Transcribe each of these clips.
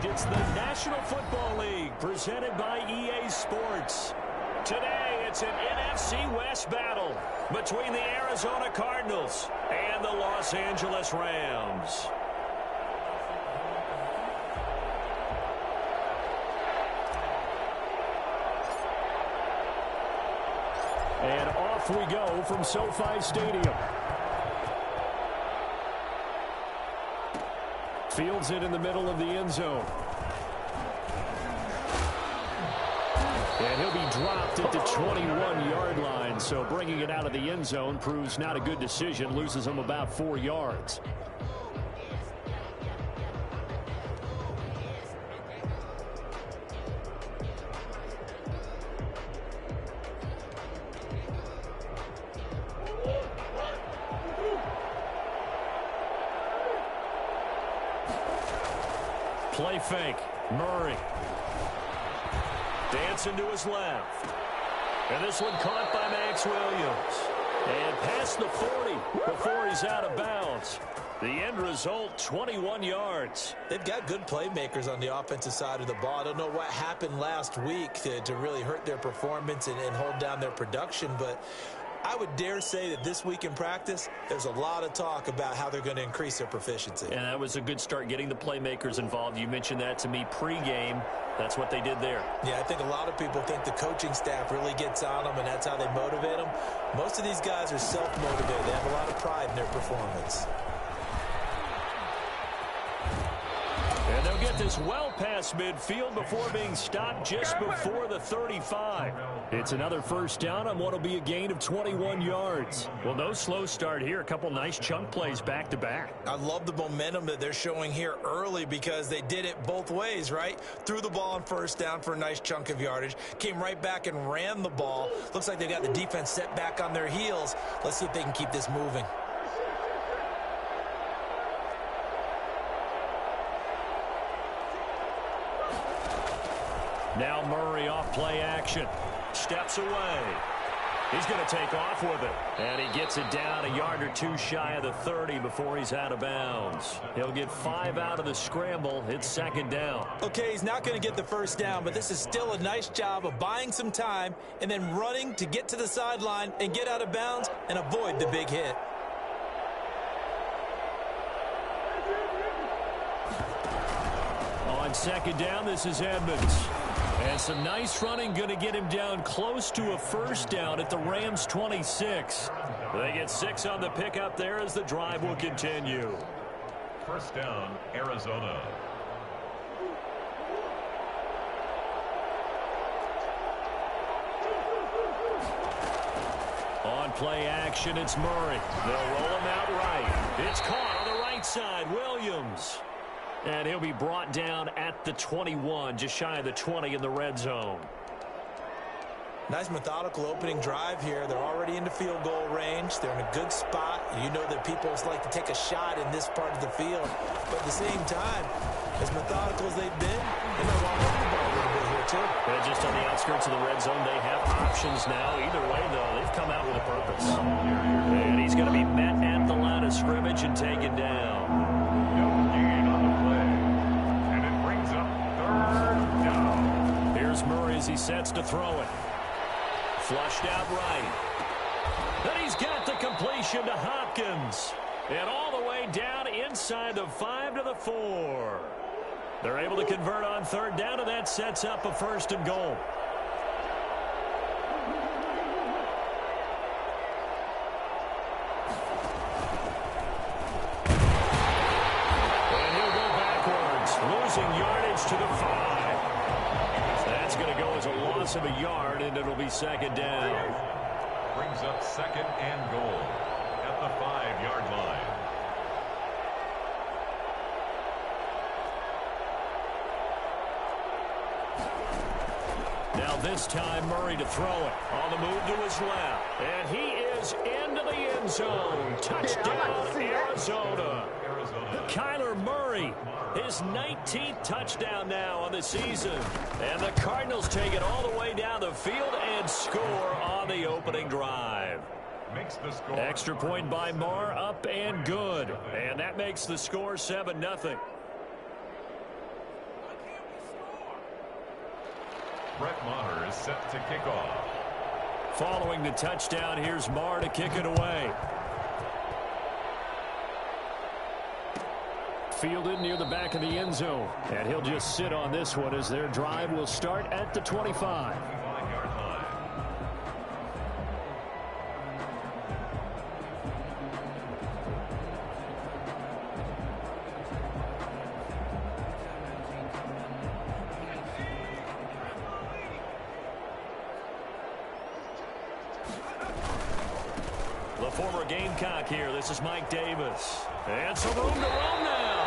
It's the National Football League presented by EA Sports. Today, it's an NFC West battle between the Arizona Cardinals and the Los Angeles Rams. And off we go from SoFi Stadium. Fields it in the middle of the end zone. And he'll be dropped at the 21-yard line. So bringing it out of the end zone proves not a good decision. Loses him about 4 yards. Play fake. Murray. Dancing to his left. And this one caught by Max Williams. And past the 40 before he's out of bounds. The end result, 21 yards. They've got good playmakers on the offensive side of the ball. I don't know what happened last week to really hurt their performance and hold down their production, but I would dare say that this week in practice, there's a lot of talk about how they're going to increase their proficiency. And that was a good start, getting the playmakers involved. You mentioned that to me pregame. That's what they did there. Yeah, I think a lot of people think the coaching staff really gets on them, and that's how they motivate them. Most of these guys are self-motivated. They have a lot of pride in their performance. And they'll get this well past midfield before being stopped just before the 35. It's another first down on what will be a gain of 21 yards. Well, no slow start here. A couple nice chunk plays back-to-back. I love the momentum that they're showing here early because they did it both ways, right? Threw the ball on first down for a nice chunk of yardage. Came right back and ran the ball. Looks like they got the defense set back on their heels. Let's see if they can keep this moving. Now Murray off play action. Steps away. He's going to take off with it. And he gets it down a yard or two shy of the 30 before he's out of bounds. He'll get 5 out of the scramble. It's second down. Okay, he's not going to get the first down, but this is still a nice job of buying some time and then running to get to the sideline and get out of bounds and avoid the big hit. On second down, this is Edmonds. And some nice running, going to get him down close to a first down at the Rams' 26. They get 6 on the pickup there as the drive will continue. First down, Arizona. On play action, it's Murray. They'll roll him out right. It's caught on the right side, Williams. And he'll be brought down at the 21, just shy of the 20 in the red zone. Nice methodical opening drive here. They're already into field goal range. They're in a good spot. You know that people like to take a shot in this part of the field. But at the same time, as methodical as they've been, they might want to run the ball a little bit here too. And just on the outskirts of the red zone, they have options now. Either way, though, they've come out with a purpose. And he's going to be met at the line of scrimmage and taken down. Murray as he sets to throw it. Flushed out right. Then he's got the completion to Hopkins. And all the way down inside the 5 to the 4. They're able to convert on third down, and that sets up a first and goal. And he'll go backwards, losing yardage to the 5. That's going to go as a loss of a yard, and it'll be second down. Brings up second and goal at the 5-yard line. Now this time Murray to throw it. On the move to his left. And he is into the end zone. Touchdown, Arizona. Kyler Murray, his 19th touchdown now on the season. And the Cardinals take it all the way down the field and score on the opening drive. Makes the score. Extra point by Marr, up and good. And that makes the score 7-0. Brett Maher is set to kick off. Following the touchdown, here's Maher to kick it away. Fielded near the back of the end zone. And he'll just sit on this one as their drive will start at the 25. The former Gamecock here. This is Mike Davis. And some room to roam now.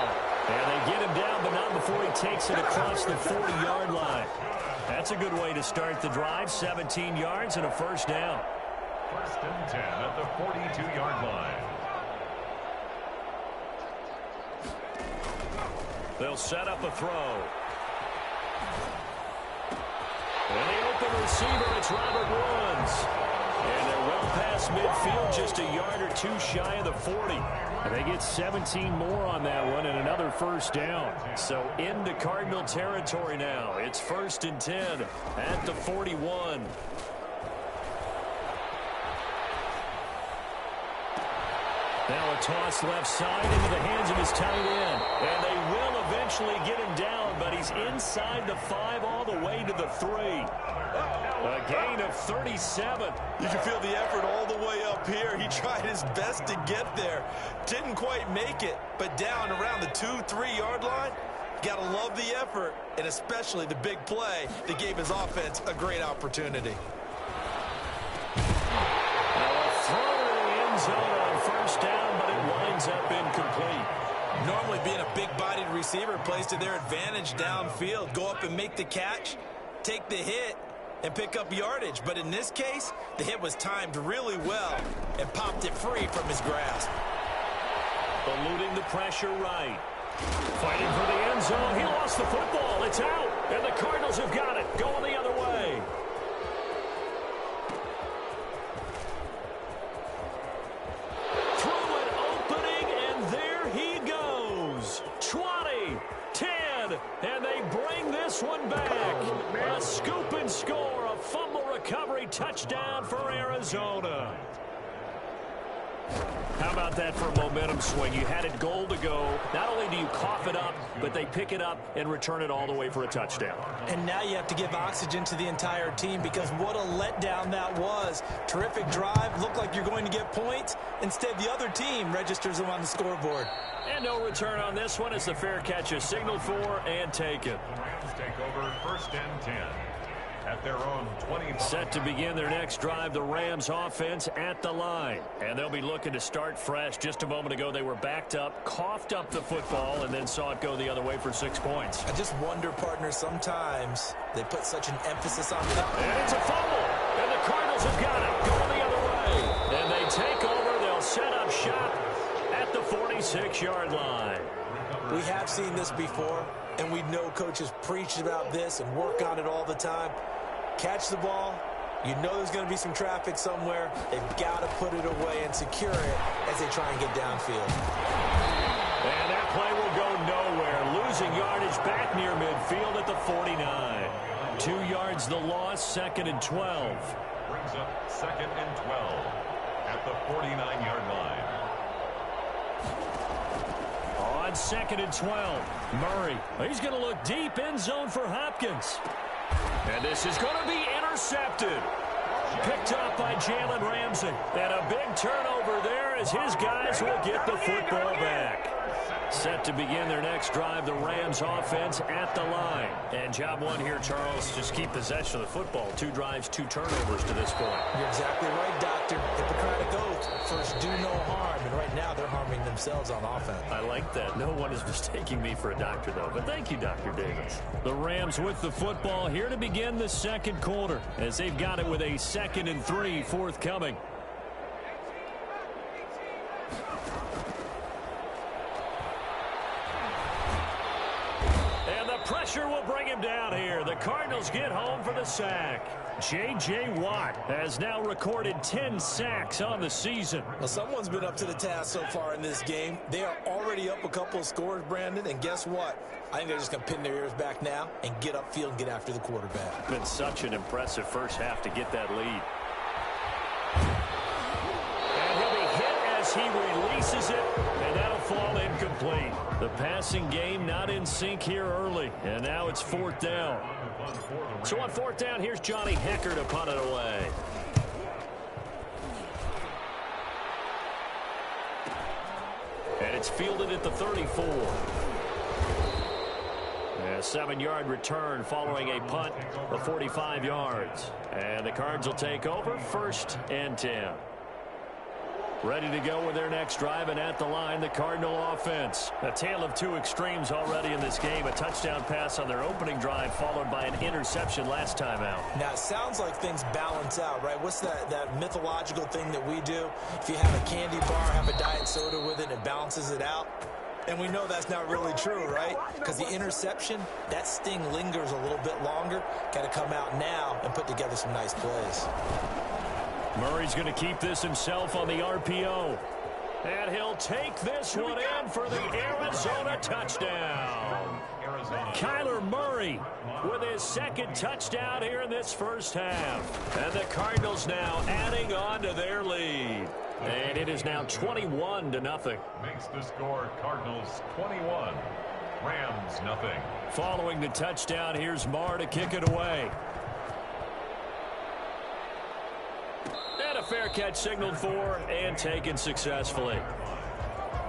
And they get him down, but not before he takes it across the 40-yard line. That's a good way to start the drive. 17 yards and a first down. First and 10 at the 42-yard line. They'll set up a throw. And the open receiver, it's Robert Woods. And they're well past midfield, just a yard or two shy of the 40. And they get 17 more on that one and another first down. So into Cardinal territory now. It's first and 10 at the 41. Now a toss left side into the hands of his tight end. And they will eventually get him down, but he's inside the 5 all the way to the 3. A gain of 37. You can feel the effort all the way up here. He tried his best to get there. Didn't quite make it, but down around the 2-3 yard line, got to love the effort, and especially the big play that gave his offense a great opportunity. Now a throw to the end zone on first down, but it winds up incomplete. Normally being a big-bodied receiver plays to their advantage downfield. Go up and make the catch, take the hit, and pick up yardage. But in this case, the hit was timed really well and popped it free from his grasp. Eluding the pressure right. Fighting for the end zone. He lost the football. It's out. And the Cardinals have got it. Going the other way. Through an opening, and there he goes. 20, 10, and they bring this one back. A scoop and score, a fumble recovery touchdown for Arizona. How about that for a momentum swing? You had it goal to go. Not only do you cough it up, but they pick it up and return it all the way for a touchdown. And now you have to give oxygen to the entire team because what a letdown that was. Terrific drive. Looked like you're going to get points. Instead, the other team registers them on the scoreboard. And no return on this one as the fair catch is signaled for and taken. The Rams take over first and 10 at their own 25. Set to begin their next drive, the Rams offense at the line. And they'll be looking to start fresh. Just a moment ago, they were backed up, coughed up the football, and then saw it go the other way for 6 points. I just wonder, partner, sometimes they put such an emphasis on that. And it's a fumble. And the Cardinals have got it. Going the other way. And they take over. They'll set up shop at the 46-yard line. We have seen this before, and we know coaches preach about this and work on it all the time. Catch the ball. You know there's going to be some traffic somewhere. They've got to put it away and secure it as they try and get downfield. And that play will go nowhere. Losing yardage back near midfield at the 49. 2 yards the loss, second and 12. Brings up second and 12 at the 49-yard line. On second and 12, Murray. He's going to look deep end zone for Hopkins. And this is going to be intercepted. Picked up by Jalen Ramsey. And a big turnover there as his guys will get the football back. Set to begin their next drive, the Rams offense at the line. And job one here, Charles, just keep possession of the football. 2 drives, 2 turnovers to this point. You're exactly right, Doctor. Hippocratic oath. First, do no harm. And right now, they're harming themselves on offense. I like that. No one is mistaking me for a doctor, though. But thank you, Dr. Davis. The Rams with the football here to begin the second quarter as they've got it with a 2nd and 3 forthcoming. Pressure will bring him down here. The Cardinals get home for the sack. J.J. Watt has now recorded 10 sacks on the season. Well, someone's been up to the task so far in this game. They are already up a couple of scores, Brandon, and guess what? I think they're just going to pin their ears back now and get upfield and get after the quarterback. Been such an impressive first half to get that lead. And he'll be hit as he releases it, and that'll fall incomplete. The passing game not in sync here early, and now it's 4th down. So on 4th down, here's Johnny Hecker to punt it away. And it's fielded at the 34. A 7-yard return following a punt of 45 yards. And the Cards will take over 1st and 10. Ready to go with their next drive, and at the line, the Cardinal offense. A tale of two extremes already in this game. A touchdown pass on their opening drive, followed by an interception last time out. Now, it sounds like things balance out, right? What's that mythological thing that we do? If you have a candy bar, have a diet soda with it, it balances it out. And we know that's not really true, right? Because the interception, that sting lingers a little bit longer. Got to come out now and put together some nice plays. Murray's going to keep this himself on the RPO. And he'll take this one in for the Arizona touchdown. Kyler Murray with his 2nd touchdown here in this first half. And the Cardinals now adding on to their lead. And it is now 21-0. Makes the score Cardinals 21, Rams nothing. Following the touchdown, here's Marr to kick it away. And a fair catch signaled for and taken successfully.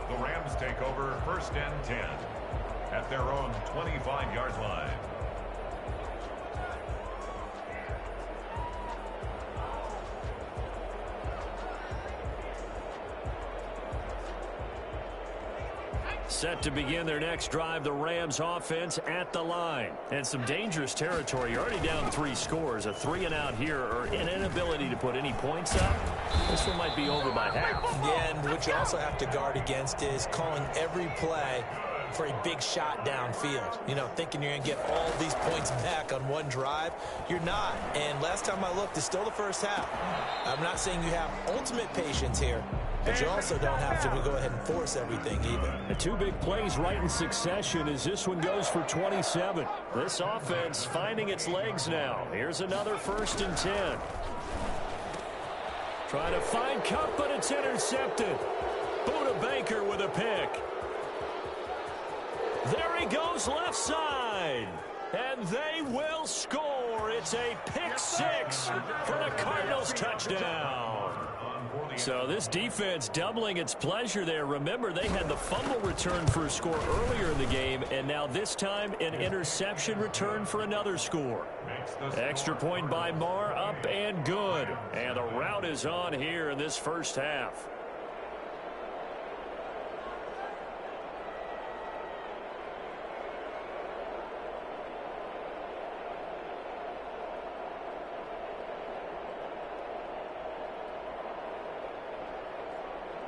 The Rams take over 1st and 10 at their own 25-yard line. Set to begin their next drive, the Rams offense at the line. And some dangerous territory. You're already down 3 scores. A 3-and-out here, or an inability to put any points up. This one might be over by half. Yeah, and what you also have to guard against is calling every play for a big shot downfield. You know, thinking you're going to get all these points back on one drive. You're not. And last time I looked, it's still the first half. I'm not saying you have ultimate patience here, but you also don't have to go ahead and force everything either. The 2 big plays right in succession as this one goes for 27. This offense finding its legs now. Here's another 1st and 10. Trying to find Cup, but it's intercepted. Buda Baker with a pick. There he goes left side. And they will score. It's a pick 6 for the Cardinals touchdown. So this defense doubling its pleasure there. Remember, they had the fumble return for a score earlier in the game, and now this time an interception return for another score. Extra point by Marr, up and good. And the route is on here in this first half.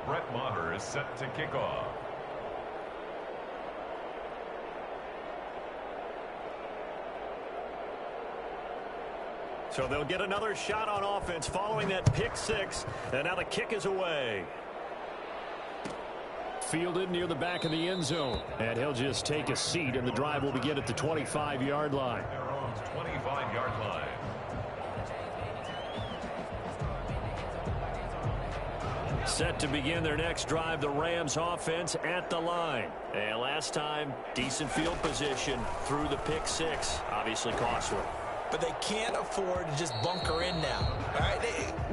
Brett Maher is set to kick off. So they'll get another shot on offense following that pick 6. And now the kick is away. Fielded near the back of the end zone. And he'll just take a seat, and the drive will begin at the 25-yard line. Their own 25-yard line. Set to begin their next drive, the Rams offense at the line. And last time, decent field position through the pick 6. Obviously costly. But they can't afford to just bunker in now. All right,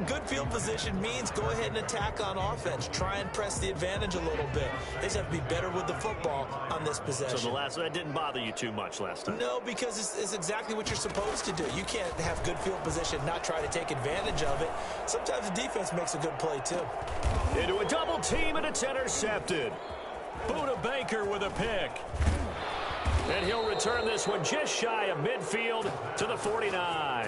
good field position means go ahead and attack on offense. Try and press the advantage a little bit. They just have to be better with the football on this possession. So that didn't bother you too much last time? No, because it's exactly what you're supposed to do. You can't have good field position, not try to take advantage of it. Sometimes the defense makes a good play, too. Into a double team, and it's intercepted. Buda Baker with a pick. And he'll return this one just shy of midfield to the 49.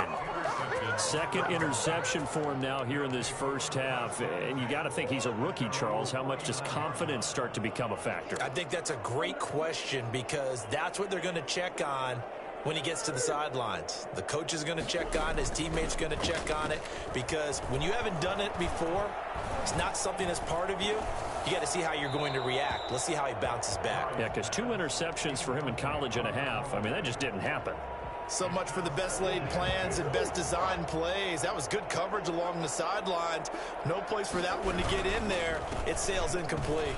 Second interception for him now here in this first half. And you got to think he's a rookie, Charles. How much does confidence start to become a factor? I think that's a great question because that's what they're going to check on when he gets to the sidelines. The coach is going to check on it. His teammates are going to check on it because when you haven't done it before, it's not something that's part of you. You got to see how you're going to react. Let's see how he bounces back. Yeah, because 2 interceptions for him in college and a half. I mean, that just didn't happen. So much for the best laid plans and best design plays. That was good coverage along the sidelines. No place for that one to get in there. It sails incomplete.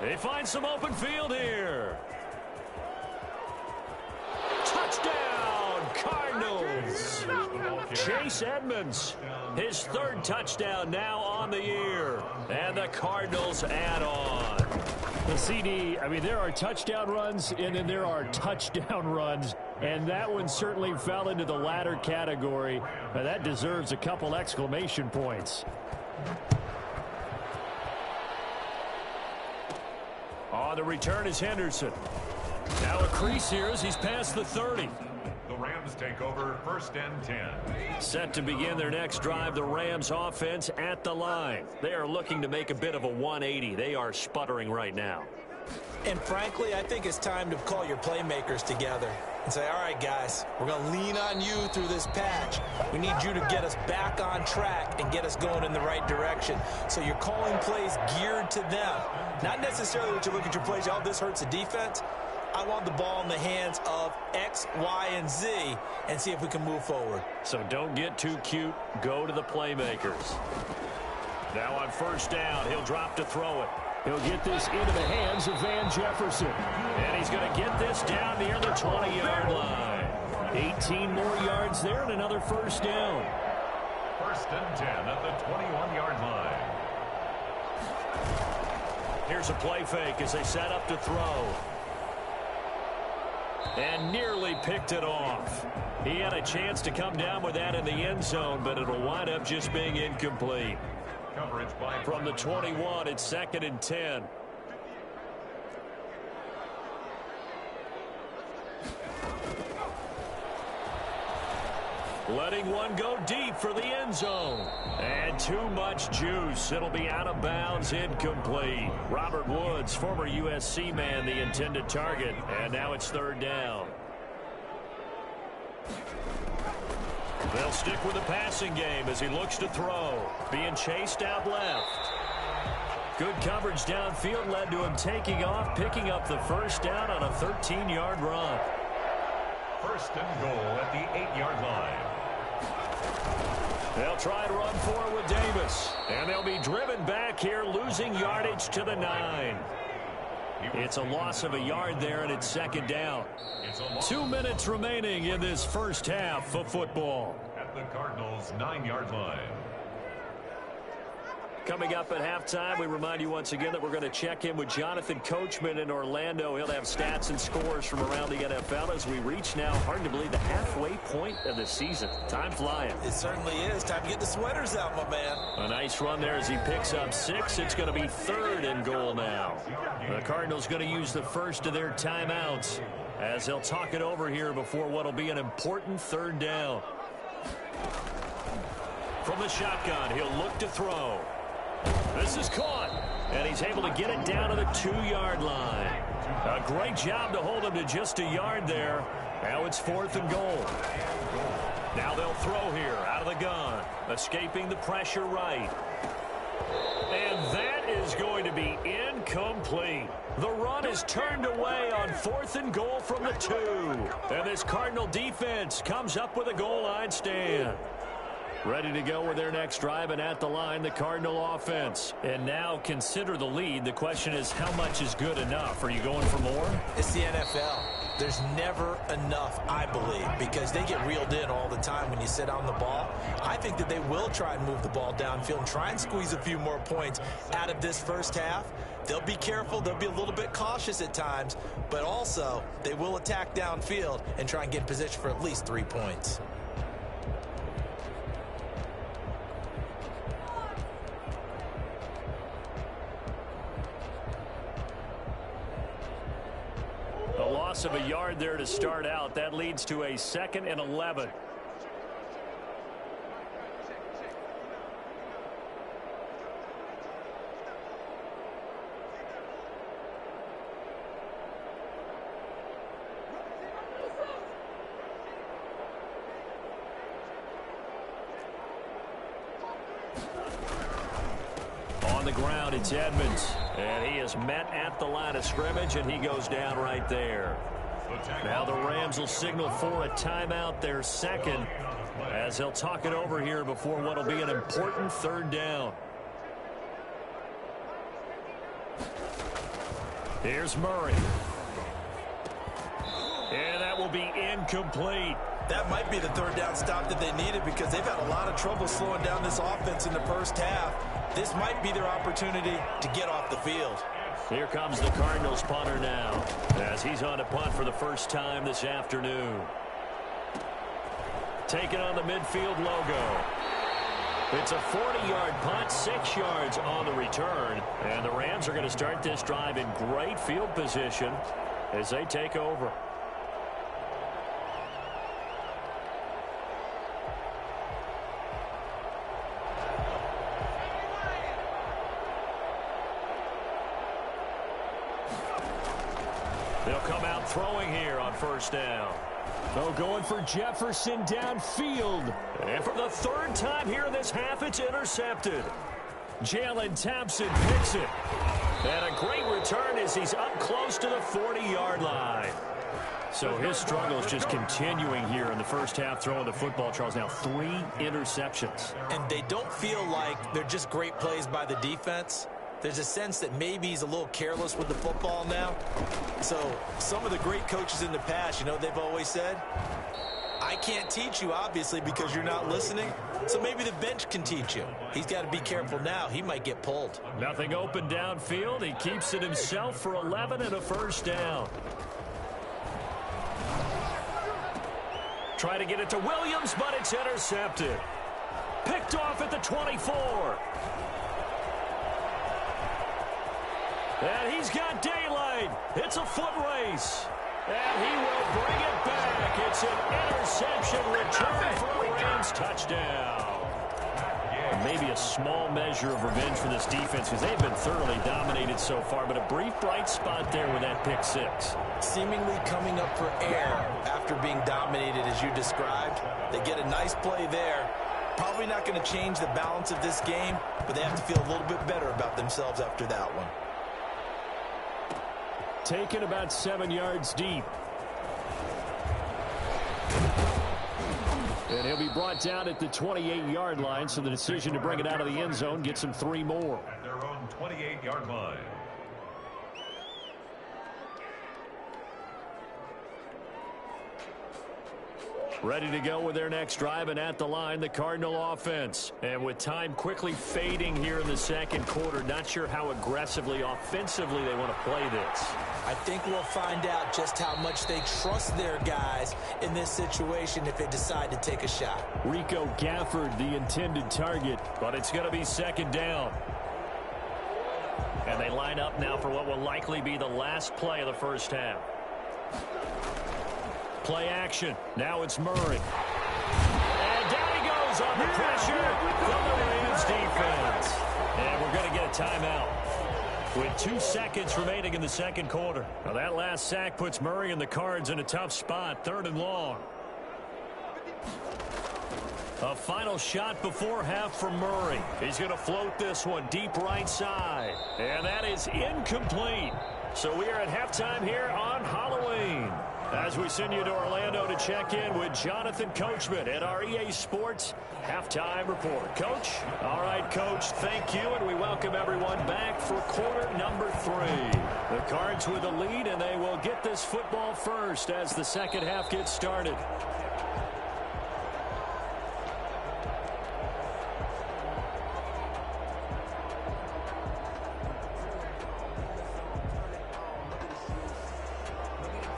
They find some open field here. Touchdown, Cardinals. Chase Edmonds, his 3rd touchdown now on the year. And the Cardinals add on. The CD, I mean, there are touchdown runs, and then there are touchdown runs. And that one certainly fell into the latter category. That deserves a couple exclamation points. On the return is Henderson. Now a crease here as he's past the 30. The Rams take over 1st and 10. Set to begin their next drive, the Rams offense at the line. They are looking to make a bit of a 180. They are sputtering right now. And frankly, I think it's time to call your playmakers together and say, all right, guys, we're going to lean on you through this patch. We need you to get us back on track and get us going in the right direction. So you're calling plays geared to them. Not necessarily that you look at your plays, oh, this hurts the defense. I want the ball in the hands of X, Y, and Z and see if we can move forward. So don't get too cute. Go to the playmakers. Now on 1st down, he'll drop to throw it. He'll get this into the hands of Van Jefferson. And he's going to get this down near the 20-yard line. 18 more yards there and another 1st down. 1st and 10 at the 21-yard line. Here's a play fake as they set up to throw. And nearly picked it off. He had a chance to come down with that in the end zone, but it'll wind up just being incomplete. Coverage by From the 21, it's 2nd and 10. Letting one go deep for the end zone. And too much juice. It'll be out of bounds, incomplete. Robert Woods, former USC man, the intended target. And now it's 3rd down. They'll stick with the passing game as he looks to throw. Being chased out left. Good coverage downfield led to him taking off, picking up the 1st down on a 13-yard run. 1st and goal at the 8-yard line. They'll try to run forward with Davis. And they'll be driven back here, losing yardage to the 9. It's a loss of a yard there, and it's 2nd down. 2 minutes remaining in this first half of football. At the Cardinals' 9-yard line. Coming up at halftime, we remind you once again that we're going to check in with Jonathan Coachman in Orlando. He'll have stats and scores from around the NFL as we reach now, hard to believe, the halfway point of the season. Time flying. It certainly is. Time to get the sweaters out, my man. A nice run there as he picks up 6. It's going to be 3rd and goal now. The Cardinals going to use the first of their timeouts as they'll talk it over here before what will be an important 3rd down. From the shotgun, he'll look to throw. This is caught, and he's able to get it down to the 2-yard line. A great job to hold him to just a yard there. Now it's 4th and goal. Now they'll throw here out of the gun, escaping the pressure right. And that is going to be incomplete. The run is turned away on 4th and goal from the 2. And this Cardinal defense comes up with a goal line stand. Ready to go with their next drive, and at the line, the Cardinal offense. And now consider the lead. The question is, how much is good enough? Are you going for more? It's the NFL. There's never enough, I believe, because they get reeled in all the time when you sit on the ball. I think that they will try and move the ball downfield and try and squeeze a few more points out of this first half. They'll be careful. They'll be a little bit cautious at times, but also they will attack downfield and try and get in position for at least 3 points. A loss of a yard there to start out. That leads to a 2nd and 11. ground, it's Edmonds. And he is met at the line of scrimmage, and he goes down right there. Now the Rams will signal for a timeout, their second, as they'll talk it over here before what will be an important third down. Here's Murray. And that will be incomplete. That might be the third down stop that they needed because they've had a lot of trouble slowing down this offense in the first half. This might be their opportunity to get off the field. Here comes the Cardinals punter now as he's on to punt for the first time this afternoon. Taking on the midfield logo. It's a 40-yard punt, 6 yards on the return. And the Rams are going to start this drive in great field position as they take over. They'll come out throwing here on first down. Oh, going for Jefferson downfield. And for the third time here in this half, it's intercepted. Jalen Thompson picks it. And a great return as he's up close to the 40-yard line. So his struggle is just continuing here in the first half, throwing the football, Charles. Now 3 interceptions. And they don't feel like they're just great plays by the defense. There's a sense that maybe he's a little careless with the football now. So some of the great coaches in the past, you know, they've always said, I can't teach you, obviously, because you're not listening. So maybe the bench can teach you. He's got to be careful now. He might get pulled. Nothing open downfield. He keeps it himself for 11 and a first down. Try to get it to Williams, but it's intercepted. Picked off at the 24. And he's got daylight. It's a foot race. And he will bring it back. It's an interception return for a Rams touchdown. Maybe a small measure of revenge for this defense because they've been thoroughly dominated so far, but a brief bright spot there with that pick six. Seemingly coming up for air after being dominated as you described. They get a nice play there. Probably not going to change the balance of this game, but they have to feel a little bit better about themselves after that one. Taken about 7 yards deep. And he'll be brought down at the 28-yard line, so the decision to bring it out of the end zone gets him 3 more. At their own 28-yard line. Ready to go with their next drive, and at the line, the Cardinal offense. And with time quickly fading here in the second quarter, not sure how aggressively, offensively they want to play this. I think we'll find out just how much they trust their guys in this situation if they decide to take a shot. Rico Gafford, the intended target, but it's going to be second down. And they line up now for what will likely be the last play of the first half. Play action. Now it's Murray. And down he goes on the pressure from the Rams defense. And we're going to get a timeout with 2 seconds remaining in the second quarter. Now that last sack puts Murray and the Cards in a tough spot, 3rd and long. A final shot before half from Murray. He's going to float this one deep right side. And that is incomplete. So we are at halftime here on Halloween. As we send you to Orlando to check in with Jonathan Coachman at our EA Sports Halftime Report. Coach? All right, Coach, thank you, and we welcome everyone back for quarter number 3. The Cards with the lead, and they will get this football first as the second half gets started.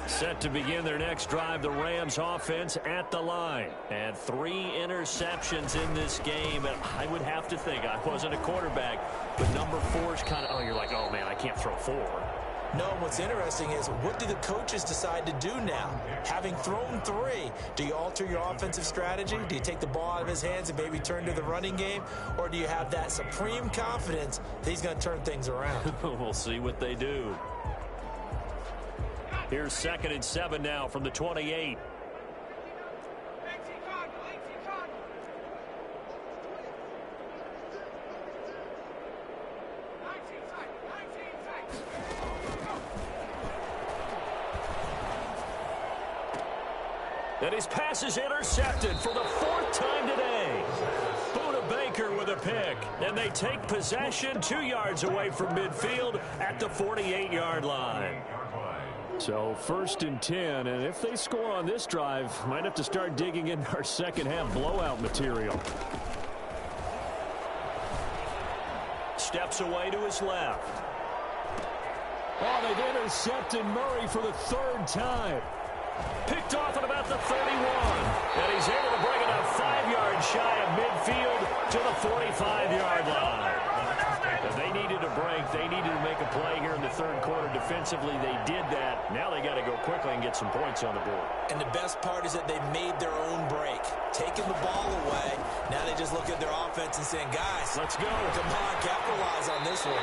Set to begin their next drive, the Rams offense at the line. And 3 interceptions in this game. And I would have to think, I wasn't a quarterback, but number 4 is kind of, oh, you're like, oh, man, I can't throw 4. No, what's interesting is what do the coaches decide to do now? Having thrown 3, do you alter your offensive strategy? Do you take the ball out of his hands and maybe turn to the running game? Or do you have that supreme confidence that he's going to turn things around? We'll see what they do. Here's 2nd and 7 now from the 28. And his pass is intercepted for the 4th time today. Buda Baker with a pick. And they take possession 2 yards away from midfield at the 48-yard line. So 1st and 10, and if they score on this drive, might have to start digging into our second half blowout material. Steps away to his left. Oh, they've intercepted Murray for the 3rd time. Picked off at about the 31. And he's able to bring it up 5 yards shy of midfield to the 45-yard line. And they needed a break. They needed to make a play here in the 3rd quarter. Defensively, they did that. Now they got to go quickly and get some points on the board. And the best part is that they made their own break. Taking the ball away. Now they just look at their offense and saying, guys, let's go. Come on, capitalize on this one.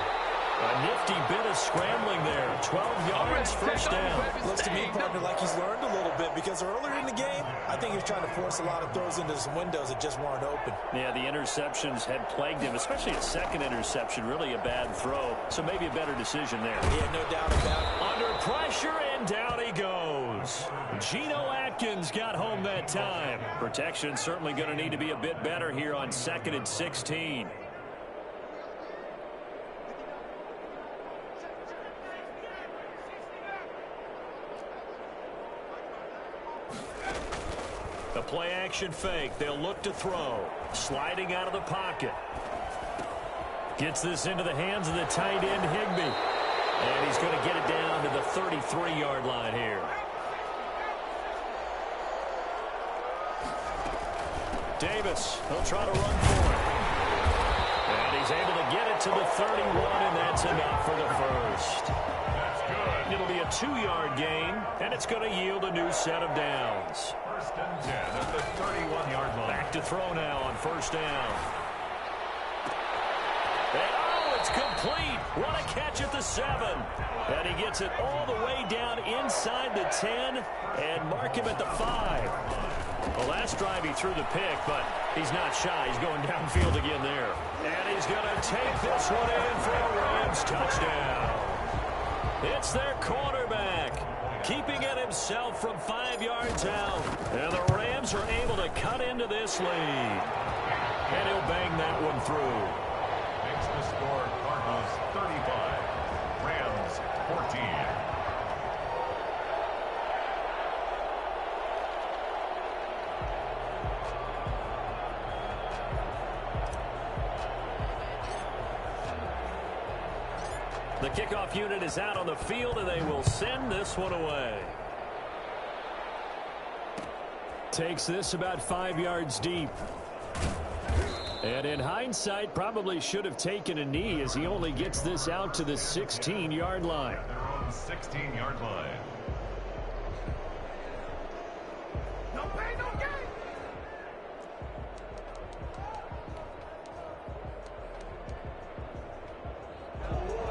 A nifty bit of scrambling there. 12 yards, 1st down. Looks to me, partner, like he's learned a little bit because earlier in the game, I think he was trying to force a lot of throws into some windows that just weren't open. Yeah, the interceptions had plagued him, especially a 2nd interception. Really a bad throw. So maybe a better decision there. Yeah, no doubt about it. Under pressure, and down he goes. Geno Atkins got home that time. Protection certainly going to need to be a bit better here on 2nd and 16. The play-action fake. They'll look to throw. Sliding out of the pocket. Gets this into the hands of the tight end, Higbee. And he's going to get it down to the 33-yard line here. Davis, he'll try to run for it. And he's able to get it to the 31, and that's enough for the 1st. That's good. It'll be a 2-yard gain, and it's going to yield a new set of downs. 1st and 10 at the 31-yard line. Back to throw now on 1st down. And oh, it's complete. What a catch at the 7. And he gets it all the way down inside the 10 and mark him at the 5. The last drive he threw the pick, but he's not shy. He's going downfield again there. And he's going to take this one in for a Rams touchdown. It's their quarterback, keeping it himself from 5 yards out. And the Rams are able to cut into this lead. And he'll bang that one through. Makes the score Cardinals 35, Rams 14. The kickoff unit is out on the field, and they will send this one away. Takes this about 5 yards deep. And in hindsight, probably should have taken a knee as he only gets this out to the 16-yard line. Their own 16-yard line. No pain, no gain.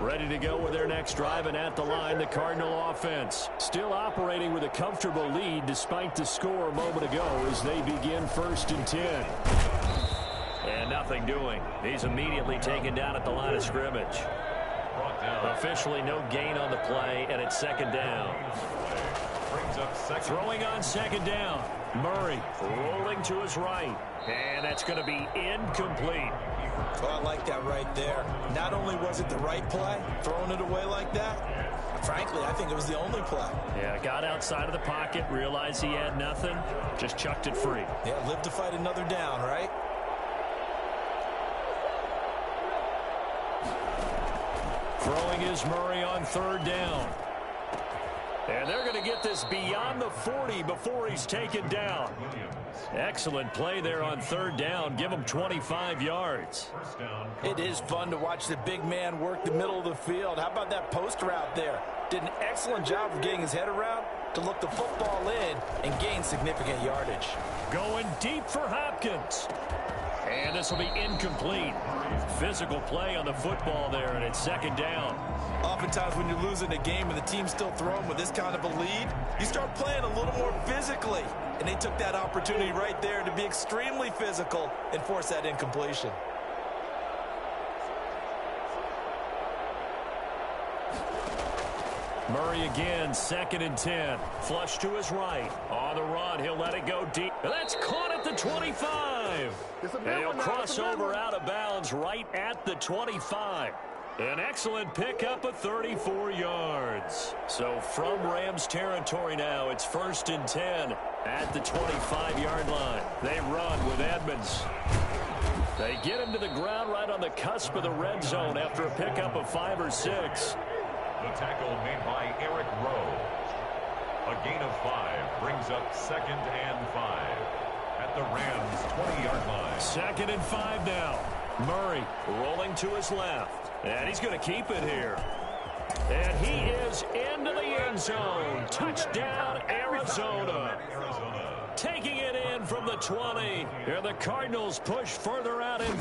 Ready to go with their next drive, and at the line, the Cardinal offense. Still operating with a comfortable lead despite the score a moment ago as they begin 1st and 10. And nothing doing. He's immediately taken down at the line of scrimmage. Officially no gain on the play, and it's 2nd down. Brings up second. Throwing on 2nd down. Murray rolling to his right. And that's going to be incomplete. Oh, I like that right there. Not only was it the right play, throwing it away like that, frankly, I think it was the only play. Yeah, got outside of the pocket, realized he had nothing, just chucked it free. Yeah, live to fight another down, right? Throwing is Murray on 3rd down. And they're going to get this beyond the 40 before he's taken down. Excellent play there on 3rd down. Give him 25 yards. It is fun to watch the big man work the middle of the field. How about that post route there? Did an excellent job of getting his head around to look the football in and gain significant yardage. Going deep for Hopkins. And this will be incomplete. Physical play on the football there, and it's 2nd down. Oftentimes when you're losing a game and the team's still throwing with this kind of a lead, you start playing a little more physically. And they took that opportunity right there to be extremely physical and force that incompletion. Murray again, 2nd and 10. Flush to his right. On the run, he'll let it go deep. That's caught at the 25. And he'll cross over out of bounds right at the 25. An excellent pickup of 34 yards. So from Rams territory now, it's 1st and 10 at the 25-yard line. They run with Edmonds. They get him to the ground right on the cusp of the red zone after a pickup of 5 or 6. The tackle made by Eric Rowe. A gain of 5 brings up 2nd and 5 at the Rams' 20-yard line. 2nd and 5 now. Murray rolling to his left. And he's going to keep it here. And he is into the end zone. Touchdown, Arizona. Taking it in from the 20. And the Cardinals push further out in